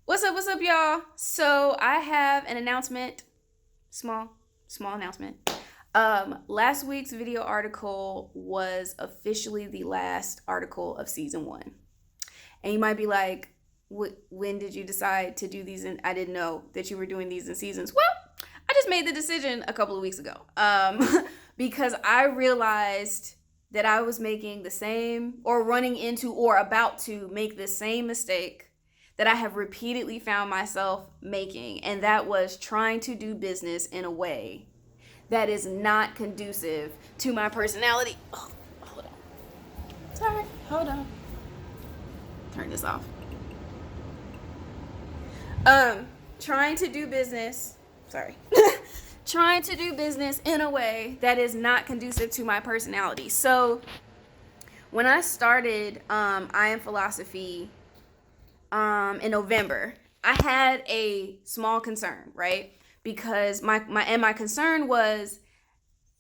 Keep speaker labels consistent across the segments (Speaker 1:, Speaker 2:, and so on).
Speaker 1: What's up, y'all? So I have an announcement. Small announcement. Last week's video article was officially the last article of season one. And you might be like, when did you decide to do these? And I didn't know that you were doing these in seasons. Well, I just made the decision a couple of weeks ago. Because I realized that I was making the same or running into or about to make the same mistake that I have repeatedly found myself making, and that was trying to do business in a way that is not conducive to my personality. Oh, hold on. Sorry, hold on. Turn this off. Um, Trying to do business. Sorry. Trying to do business in a way that is not conducive to my personality. So when I started I Am Philosophy in November, I had a small concern, right? Because my concern was,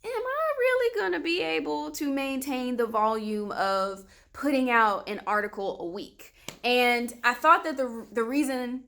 Speaker 1: am I really going to be able to maintain the volume of putting out an article a week? And I thought that the reason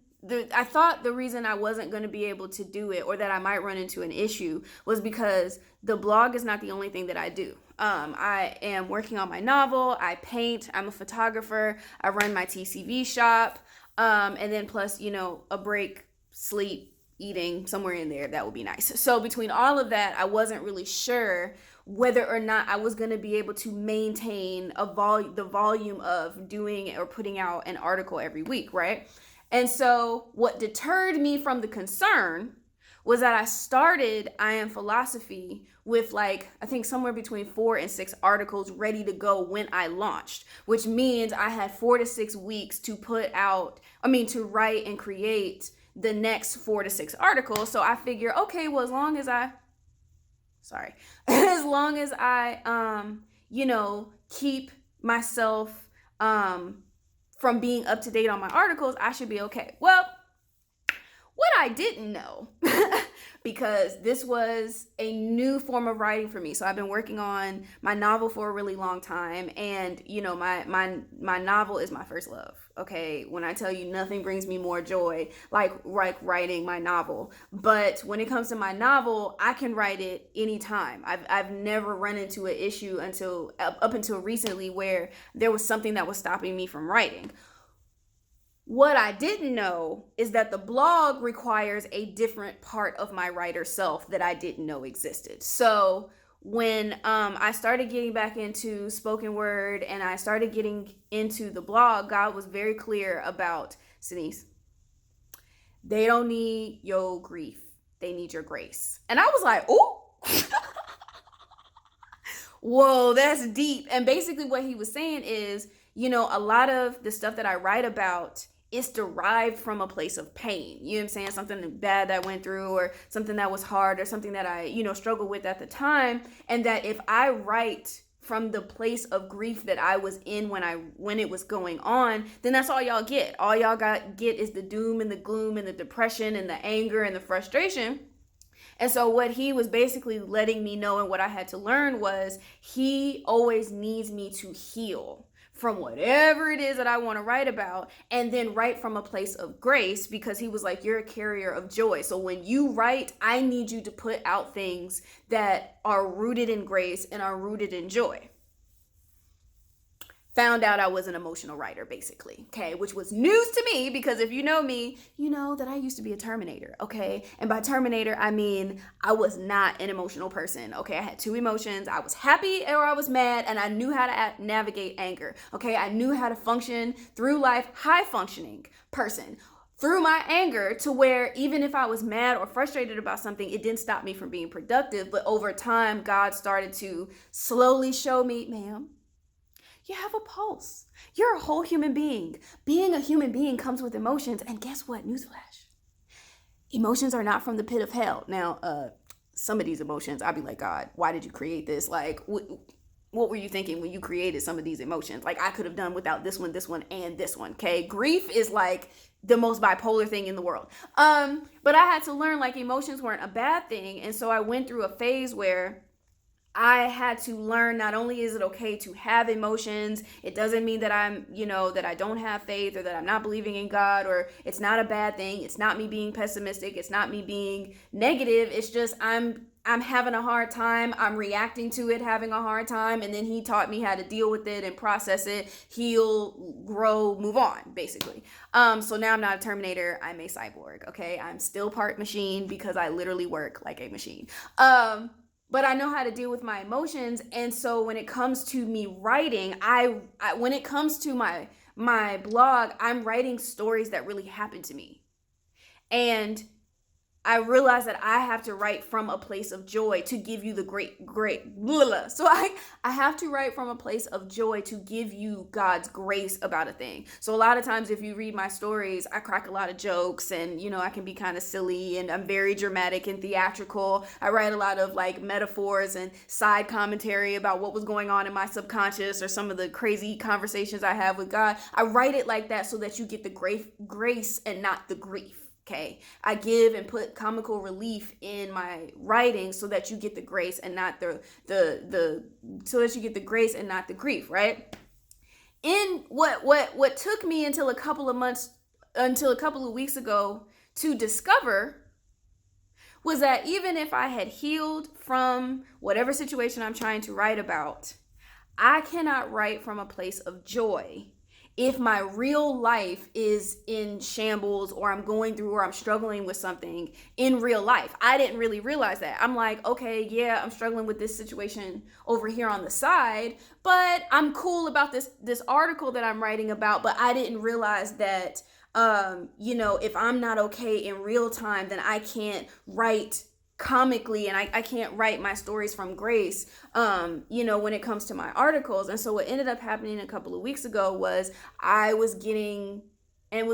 Speaker 1: I wasn't going to be able to do it, or that I might run into an issue, was because the blog is not the only thing that I do. I am working on my novel. I paint. I'm a photographer. I run my TCV shop. And then plus, a break, sleep, eating somewhere in there, that would be nice. So between all of that, I wasn't really sure whether or not I was going to be able to maintain the volume of doing or putting out an article every week, right? And so what deterred me from the concern was that I started I Am Philosophy with, like, I think somewhere between 4 and 6 articles ready to go when I launched, which means I had 4 to 6 weeks to to write and create the next 4 to 6 articles. So I figure, okay, well, as long as I keep myself from being up to date on my articles, I should be okay. Well, what I didn't know, because this was a new form of writing for me. So I've been working on my novel for a really long time, and my novel is my first love. Okay, when I tell you nothing brings me more joy like writing my novel. But when it comes to my novel, I can write it anytime. I've never run into an issue until up until recently where there was something that was stopping me from writing. What I didn't know is that the blog requires a different part of my writer self that I didn't know existed. So when I started getting back into spoken word and I started getting into the blog, God was very clear about, Denise, they don't need your grief. They need your grace. And I was like, oh, whoa, that's deep. And basically what he was saying is, a lot of the stuff that I write about is derived from a place of pain. You know what I'm saying? Something bad that I went through, or something that was hard, or something that I, struggled with at the time. And that if I write from the place of grief that I was in when it was going on, then that's all y'all get. All y'all get is the doom and the gloom and the depression and the anger and the frustration. And so what he was basically letting me know, and what I had to learn, was he always needs me to heal from whatever it is that I want to write about, and then write from a place of grace, because he was like, you're a carrier of joy. So when you write, I need you to put out things that are rooted in grace and are rooted in joy. Found out I was an emotional writer, basically, okay, which was news to me, because if you know me, you know that I used to be a Terminator, okay? And by Terminator, I mean I was not an emotional person, okay? I had 2 emotions. I was happy or I was mad, and I knew how to navigate anger, okay? I knew how to function through life, high functioning person, through my anger, to where even if I was mad or frustrated about something, it didn't stop me from being productive. But over time, God started to slowly show me, ma'am, you have a pulse. You're a whole human being. Being a human being comes with emotions. And guess what? Newsflash. Emotions are not from the pit of hell. Now, some of these emotions, I'll be like, God, why did you create this? Like, what were you thinking when you created some of these emotions? Like, I could have done without this one, and this one, okay? Grief is like the most bipolar thing in the world. But I had to learn, like, emotions weren't a bad thing. And so I went through a phase where I had to learn, not only is it okay to have emotions, it doesn't mean that I'm, that I don't have faith or that I'm not believing in God, or it's not a bad thing. It's not me being pessimistic. It's not me being negative. It's just I'm having a hard time. I'm reacting to it, having a hard time. And then he taught me how to deal with it and process it, heal, grow, move on, basically. So now I'm not a Terminator. I'm a cyborg. Okay. I'm still part machine because I literally work like a machine. But I know how to deal with my emotions. And so when it comes to me writing, I when it comes to my blog, I'm writing stories that really happened to me. And I realized that I have to write from a place of joy to give you the great blah, blah. So I have to write from a place of joy to give you God's grace about a thing. So a lot of times if you read my stories, I crack a lot of jokes, and I can be kind of silly, and I'm very dramatic and theatrical. I write a lot of like metaphors and side commentary about what was going on in my subconscious or some of the crazy conversations I have with God. I write it like that so that you get the grace and not the grief. Okay, I give and put comical relief in my writing so that you get the grace and not the so that you get the grace and not the grief, right? In what took me until a couple of weeks ago to discover was that even if I had healed from whatever situation I'm trying to write about, I cannot write from a place of joy if my real life is in shambles, or I'm going through, or I'm struggling with something in real life. I didn't really realize that. I'm like, okay, yeah, I'm struggling with this situation over here on the side, but I'm cool about this article that I'm writing about. But I didn't realize that, if I'm not okay in real time, then I can't write comically, and I can't write my stories from grace, when it comes to my articles. And so what ended up happening a couple of weeks ago was I was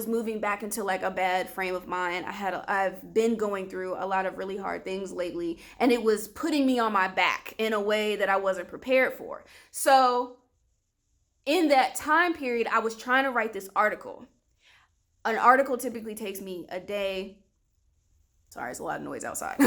Speaker 1: moving back into like a bad frame of mind. I've been going through a lot of really hard things lately, and it was putting me on my back in a way that I wasn't prepared for. So in that time period, I was trying to write this article. An article typically takes me a day. Sorry, it's a lot of noise outside.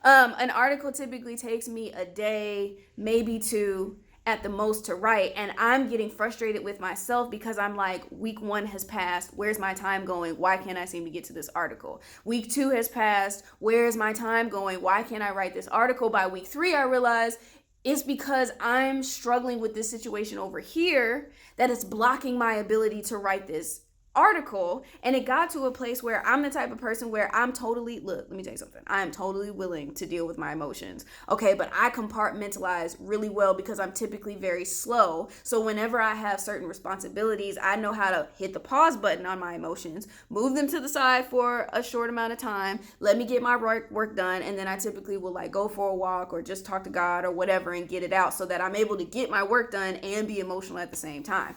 Speaker 1: An article typically takes me a day, maybe two at the most to write. And I'm getting frustrated with myself because I'm like, week 1 has passed. Where's my time going? Why can't I seem to get to this article? Week 2 has passed. Where's my time going? Why can't I write this article? By week 3, I realized it's because I'm struggling with this situation over here that is blocking my ability to write this article. And it got to a place where I'm the type of person where let me tell you something. I am totally willing to deal with my emotions. Okay, but I compartmentalize really well because I'm typically very slow. So whenever I have certain responsibilities, I know how to hit the pause button on my emotions, move them to the side for a short amount of time, let me get my work done, and then I typically will like go for a walk or just talk to God or whatever and get it out so that I'm able to get my work done and be emotional at the same time.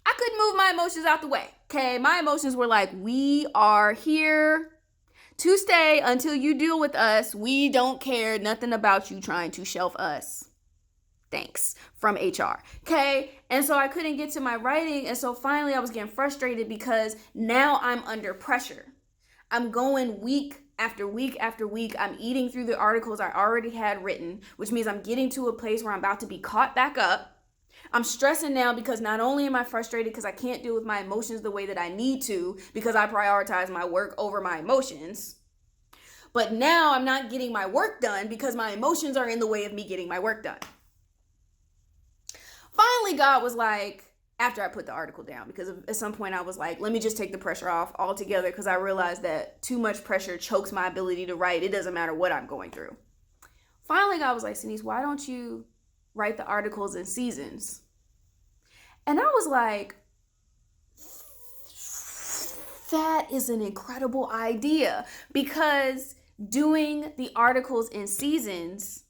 Speaker 1: I couldn't move my emotions out the way. Okay, my emotions were like, we are here to stay until you deal with us. We don't care nothing about you trying to shelf us. Thanks, from HR. Okay, and so I couldn't get to my writing. And so finally I was getting frustrated because now I'm under pressure. I'm going week after week after week. I'm eating through the articles I already had written, which means I'm getting to a place where I'm about to be caught back up. I'm stressing now because not only am I frustrated because I can't deal with my emotions the way that I need to because I prioritize my work over my emotions, but now I'm not getting my work done because my emotions are in the way of me getting my work done. Finally, God was like, after I put the article down, because at some point I was like, let me just take the pressure off altogether because I realized that too much pressure chokes my ability to write. It doesn't matter what I'm going through. Finally, God was like, Senice, why don't you write the articles in seasons? And I was like, that is an incredible idea, because doing the articles in seasons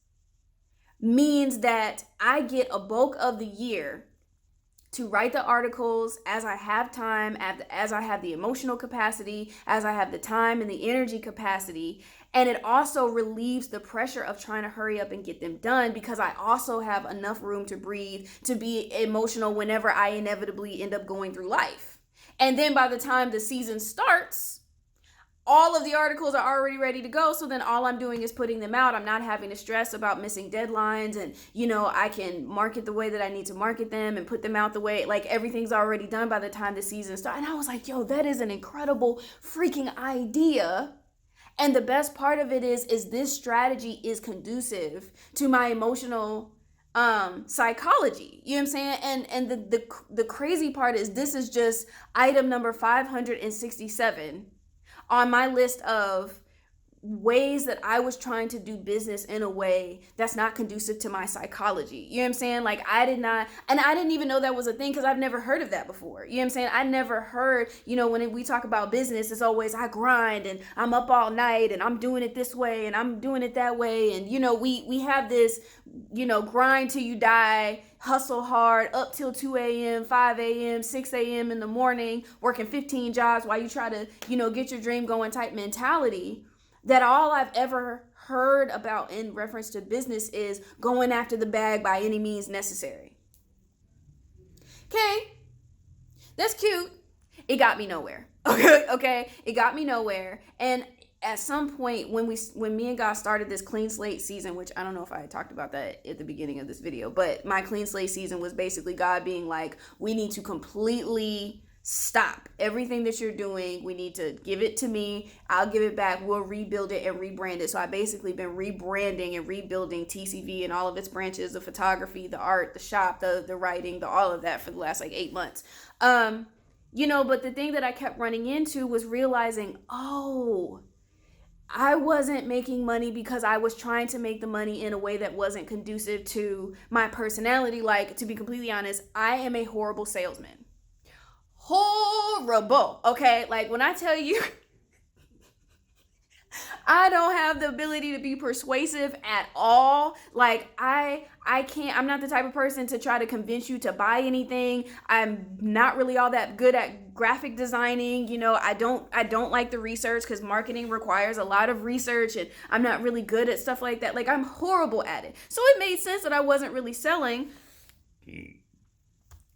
Speaker 1: means that I get a bulk of the year to write the articles as I have time, as I have the emotional capacity, as I have the time and the energy capacity. And it also relieves the pressure of trying to hurry up and get them done because I also have enough room to breathe, to be emotional whenever I inevitably end up going through life. And then by the time the season starts, all of the articles are already ready to go. So then all I'm doing is putting them out. I'm not having to stress about missing deadlines, and, you know, I can market the way that I need to market them and put them out the way, like everything's already done by the time the season starts. And I was like, yo, that is an incredible freaking idea. And the best part of it is this strategy is conducive to my emotional psychology. You know what I'm saying? And the crazy part is this is just item number 567 on my list of ways that I was trying to do business in a way that's not conducive to my psychology. You know what I'm saying? Like, I didn't even know that was a thing, because I've never heard of that before. You know what I'm saying? I never heard, you know, when we talk about business, it's always I grind and I'm up all night and I'm doing it this way and I'm doing it that way. And, you know, we have this, you know, grind till you die, hustle hard, up till 2 a.m., 5 a.m., 6 a.m. in the morning, working 15 jobs while you try to, you know, get your dream going type mentality. That all I've ever heard about in reference to business is going after the bag by any means necessary. Okay, that's cute. It got me nowhere. Okay, it got me nowhere. And at some point when me and God started this clean slate season, which I don't know if I had talked about that at the beginning of this video, but my clean slate season was basically God being like, we need to completely stop everything that you're doing. We need to give it to me. I'll give it back. We'll rebuild it and rebrand it. So I basically been rebranding and rebuilding TCV and all of its branches, the photography, the art, the shop, the writing, the all of that for the last like 8 months. You know, but the thing that I kept running into was realizing, oh, I wasn't making money because I was trying to make the money in a way that wasn't conducive to my personality. Like, to be completely honest, I am a horrible salesman. Horrible. Okay, like when I tell you I don't have the ability to be persuasive at all. Like I can't, I'm not the type of person to try to convince you to buy anything. I'm not really all that good at graphic designing. You know, I don't like the research, because marketing requires a lot of research, and I'm not really good at stuff like that. Like, I'm horrible at it. So it made sense that I wasn't really selling.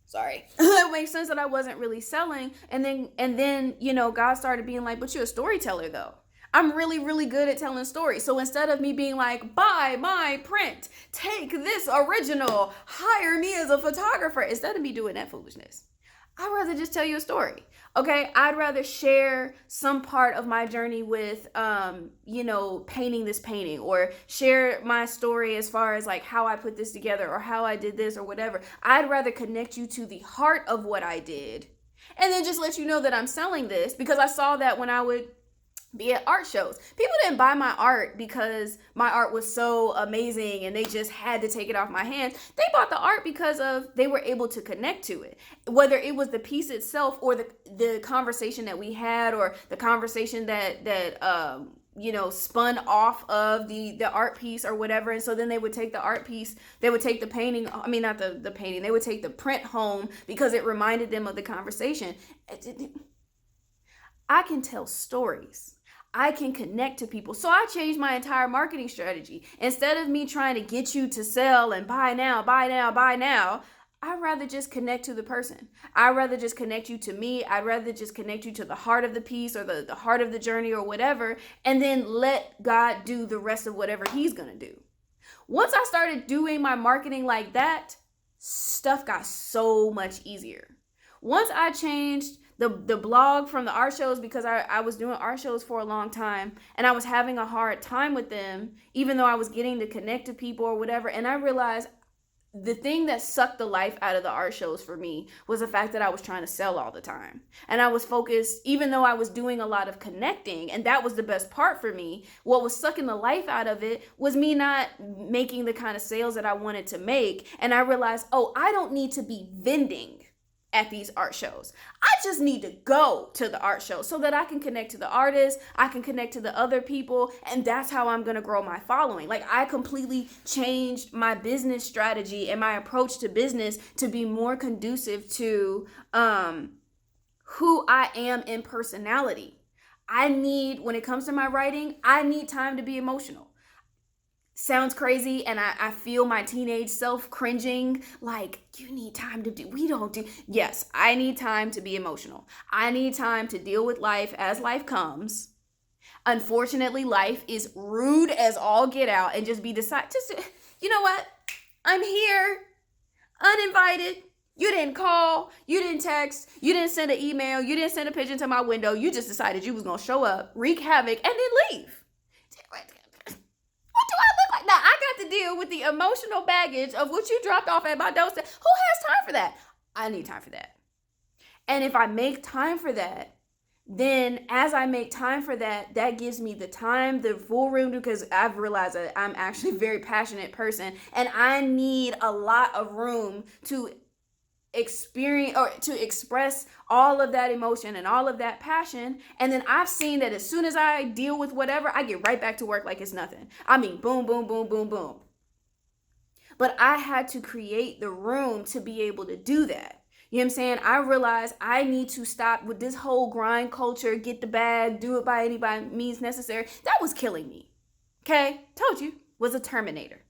Speaker 1: Sorry. It makes sense that I wasn't really selling. And then, you know, God started being like, but you're a storyteller though. I'm really, really good at telling stories. So instead of me being like, buy my print, take this original, hire me as a photographer, instead of me doing that foolishness, I'd rather just tell you a story. Okay, I'd rather share some part of my journey with, you know, painting this painting, or share my story as far as like how I put this together or how I did this or whatever. I'd rather connect you to the heart of what I did, and then just let you know that I'm selling this, because I saw that when I would be at art shows. People didn't buy my art because my art was so amazing and they just had to take it off my hands. They bought the art because they were able to connect to it. Whether it was the piece itself or the conversation that we had, or the conversation that you know, spun off of the art piece or whatever. And so then they would take the art piece, they would take the painting, I mean, not the painting, they would take the print home because it reminded them of the conversation. I can tell stories. I can connect to people. So I changed my entire marketing strategy. Instead of me trying to get you to sell and buy now, I'd rather just connect to the person. I'd rather just connect you to me. I'd rather just connect you to the heart of the piece, or the heart of the journey or whatever, and then let God do the rest of whatever he's going to do. Once I started doing my marketing like that, stuff got so much easier. Once I changed the blog from the art shows, because I was doing art shows for a long time and I was having a hard time with them, even though I was getting to connect to people or whatever. And I realized the thing that sucked the life out of the art shows for me was the fact that I was trying to sell all the time. And I was focused, even though I was doing a lot of connecting, and that was the best part for me, what was sucking the life out of it was me not making the kind of sales that I wanted to make. And I realized, oh, I don't need to be vending at these art shows. I just need to go to the art show so that I can connect to the artists, I can connect to the other people, and that's how I'm going to grow my following. Like, I completely changed my business strategy and my approach to business to be more conducive to who I am in personality. When it comes to my writing, I need time to be emotional. Sounds crazy, and I feel my teenage self cringing, like, you need time to do, we don't do. Yes, I need time to be emotional. I need time to deal with life as life comes, Unfortunately, life is rude as all get out and just you know what? I'm here, uninvited. You didn't call, you didn't text, you didn't send an email, you didn't send a pigeon to my window. You just decided you was going to show up, wreak havoc, and then leave. What do I look like? Now, I got to deal with the emotional baggage of what you dropped off at my doorstep. Who has time for that? I need time for that. And if I make time for that, then as I make time for that, that gives me the time, the full room, because I've realized that I'm actually a very passionate person and I need a lot of room to experience or to express all of that emotion and all of that passion. And then I've seen that as soon as I deal with whatever, I get right back to work like it's nothing. I mean, boom, boom, boom, boom, boom. But I had to create the room to be able to do that. You know what I'm saying? I realized I need to stop with this whole grind culture, get the bag, do it by any means necessary. That was killing me. Okay? Told you, was a Terminator.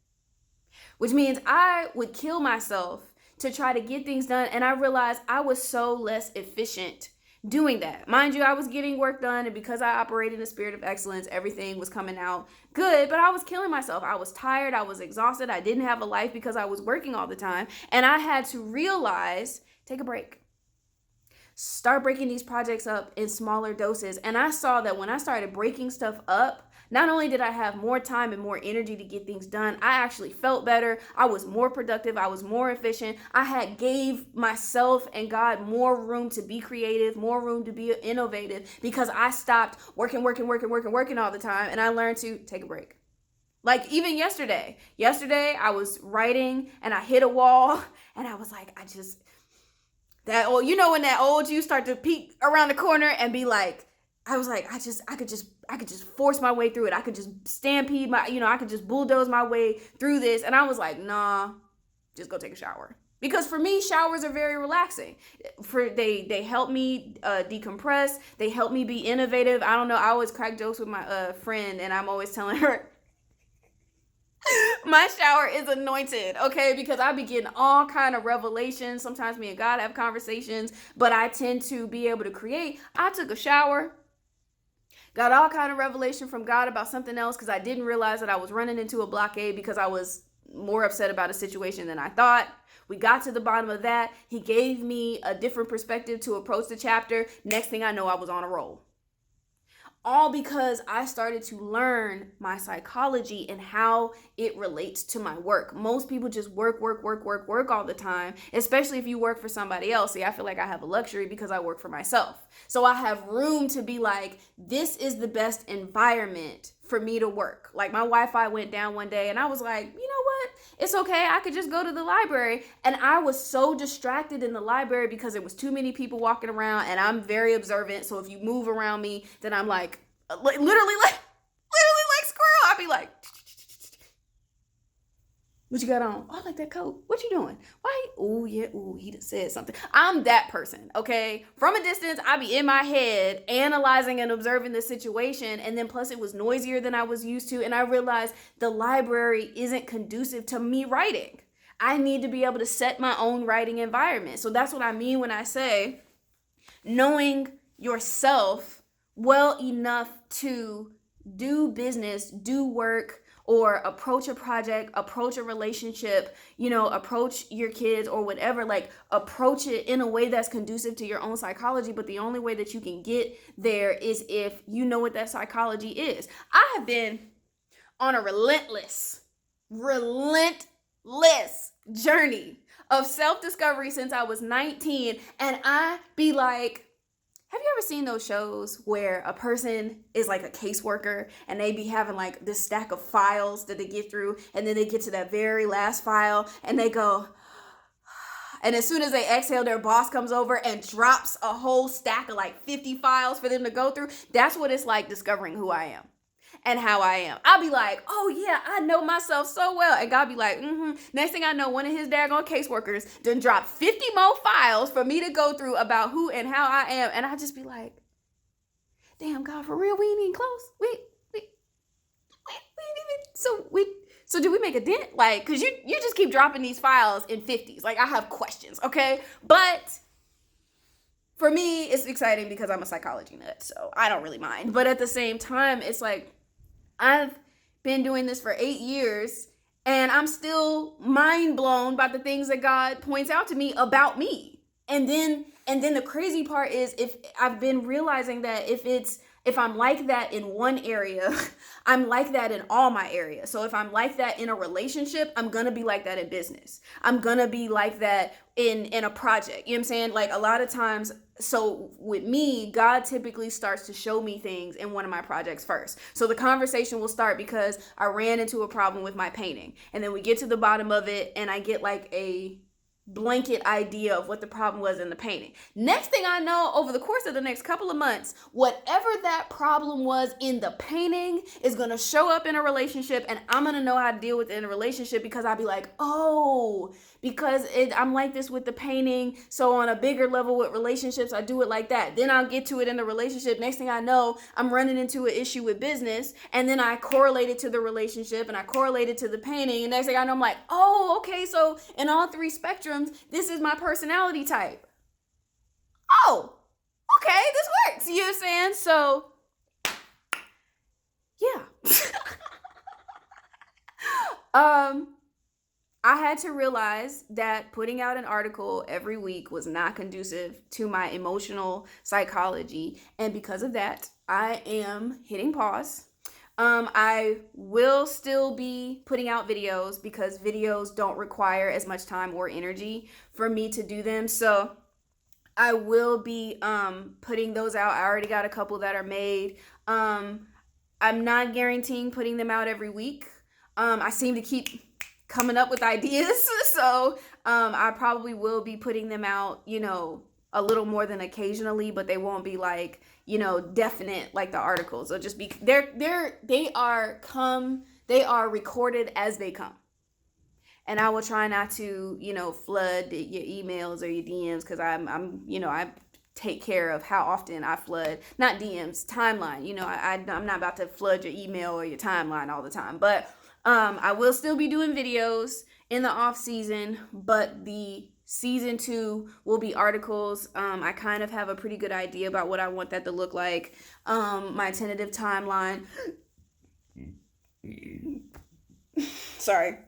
Speaker 1: Which means I would kill myself to try to get things done. And I realized I was so less efficient doing that. Mind you, I was getting work done. And because I operated in a spirit of excellence, everything was coming out good. But I was killing myself. I was tired. I was exhausted. I didn't have a life because I was working all the time. And I had to realize, take a break. Start breaking these projects up in smaller doses. And I saw that when I started breaking stuff up, not only did I have more time and more energy to get things done, I actually felt better. I was more productive. I was more efficient. I had gave myself and God more room to be creative, more room to be innovative because I stopped working all the time. And I learned to take a break. Like even yesterday I was writing and I hit a wall and I was like, when that old you start to peek around the corner and be like, I was like, I could just force my way through it. I could just stampede I could just bulldoze my way through this. And I was like, nah, just go take a shower. Because for me, showers are very relaxing. They help me decompress. They help me be innovative. I don't know. I always crack jokes with my friend and I'm always telling her, my shower is anointed, okay? Because I be getting all kind of revelations. Sometimes me and God have conversations, but I tend to be able to create. I took a shower, got all kind of revelation from God about something else because I didn't realize that I was running into a blockade because I was more upset about a situation than I thought. We got to the bottom of that. He gave me a different perspective to approach the chapter. Next thing I know, I was on a roll. All because I started to learn my psychology and how it relates to my work. Most people just work all the time, especially if you work for somebody else. See, I feel like I have a luxury because I work for myself. So I have room to be like, this is the best environment for me to work. Like my Wi-Fi went down one day and I was like, you know what? It's okay. I could just go to the library. And I was so distracted in the library because there was too many people walking around and I'm very observant. So if you move around me, then I'm like, literally like squirrel. I'd be like, what you got on? Oh, I like that coat. What you doing? Why? Oh, yeah. Oh, he just said something. I'm that person, okay? From a distance, I be in my head analyzing and observing the situation. And then plus it was noisier than I was used to. And I realized the library isn't conducive to me writing. I need to be able to set my own writing environment. So that's what I mean when I say knowing yourself well enough to do business, do work, or approach a project, approach a relationship, approach your kids or whatever, like approach it in a way that's conducive to your own psychology. But the only way that you can get there is if you know what that psychology is. I have been on a relentless journey of self-discovery since I was 19. And I be like, have you ever seen those shows where a person is like a caseworker and they be having like this stack of files that they get through and then they get to that very last file and they go, and as soon as they exhale, their boss comes over and drops a whole stack of like 50 files for them to go through? That's what it's like discovering who I am and how I am. I'll be like, oh yeah, I know myself so well. And God be like, Next thing I know, one of his daggone caseworkers done dropped 50 more files for me to go through about who and how I am. And I just be like, damn, God, for real, we ain't even close. We ain't even, so did we make a dent? Like, cause you just keep dropping these files in 50s. Like I have questions, okay? But for me, it's exciting because I'm a psychology nut, so I don't really mind. But at the same time, it's like I've been doing this for 8 years and I'm still mind blown by the things that God points out to me about me. And then the crazy part is, if I've been realizing that if I'm like that in one area, I'm like that in all my areas. So if I'm like that in a relationship, I'm going to be like that in business. I'm going to be like that in a project. You know what I'm saying? Like a lot of times, so with me, God typically starts to show me things in one of my projects first. So the conversation will start because I ran into a problem with my painting. And then we get to the bottom of it and I get like a blanket idea of what the problem was in the painting. Next thing I know, over the course of the next couple of months, whatever that problem was in the painting is going to show up in a relationship, and I'm going to know how to deal with it in a relationship because I'll be like, oh, because I'm like this with the painting, so on a bigger level with relationships, I do it like that. Then I'll get to it in the relationship. Next thing I know, I'm running into an issue with business, and then I correlate it to the relationship, and I correlate it to the painting, and next thing I know, I'm like, oh, okay, so in all three spectrums, this is my personality type. Oh, okay, this works. You know what I'm saying? So, yeah. I had to realize that putting out an article every week was not conducive to my emotional psychology. And because of that, I am hitting pause. I will still be putting out videos because videos don't require as much time or energy for me to do them. So I will be putting those out. I already got a couple that are made. I'm not guaranteeing putting them out every week. I seem to keep coming up with ideas. So I probably will be putting them out, a little more than occasionally, but they won't be like, definite like the articles. They'll just be they are recorded as they come. And I will try not to, flood your emails or your DMs because I take care of how often I flood, not DMs, timeline. I'm not about to flood your email or your timeline all the time, but I will still be doing videos in the off season, but the season 2 will be articles. I kind of have a pretty good idea about what I want that to look like. My tentative timeline. Sorry.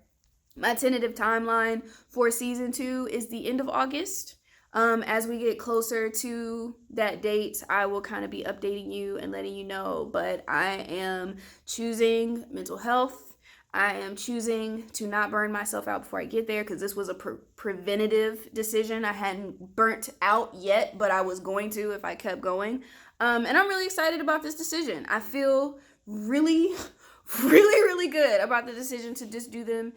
Speaker 1: My tentative timeline for season 2 is the end of August. As we get closer to that date, I will kind of be updating you and letting you know, but I am choosing mental health. I am choosing to not burn myself out before I get there because this was a preventative decision. I hadn't burnt out yet, but I was going to if I kept going. And I'm really excited about this decision. I feel really, really, really good about the decision to just do them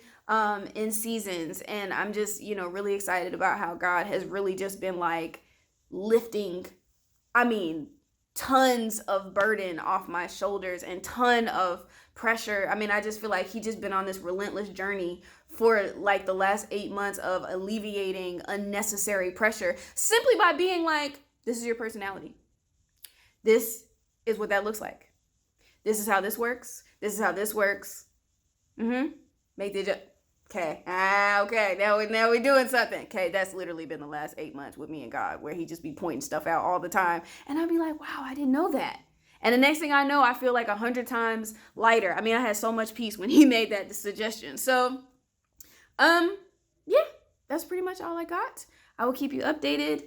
Speaker 1: in seasons. And I'm just, really excited about how God has really just been like lifting, tons of burden off my shoulders and ton of pressure. I just feel like he just been on this relentless journey for like the last 8 months of alleviating unnecessary pressure simply by being like, this is your personality. This is what that looks like. This is how this works. This is how this works. Make the adjustment. Okay. Okay. Now we're doing something. Okay. That's literally been the last 8 months with me and God, where he just be pointing stuff out all the time. And I'd be like, wow, I didn't know that. And the next thing I know, I feel like 100 times lighter. I had so much peace when he made that suggestion. So, yeah, that's pretty much all I got. I will keep you updated.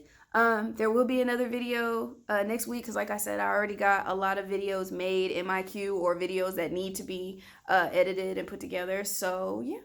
Speaker 1: There will be another video next week because, like I said, I already got a lot of videos made in my queue or videos that need to be edited and put together. So, yeah.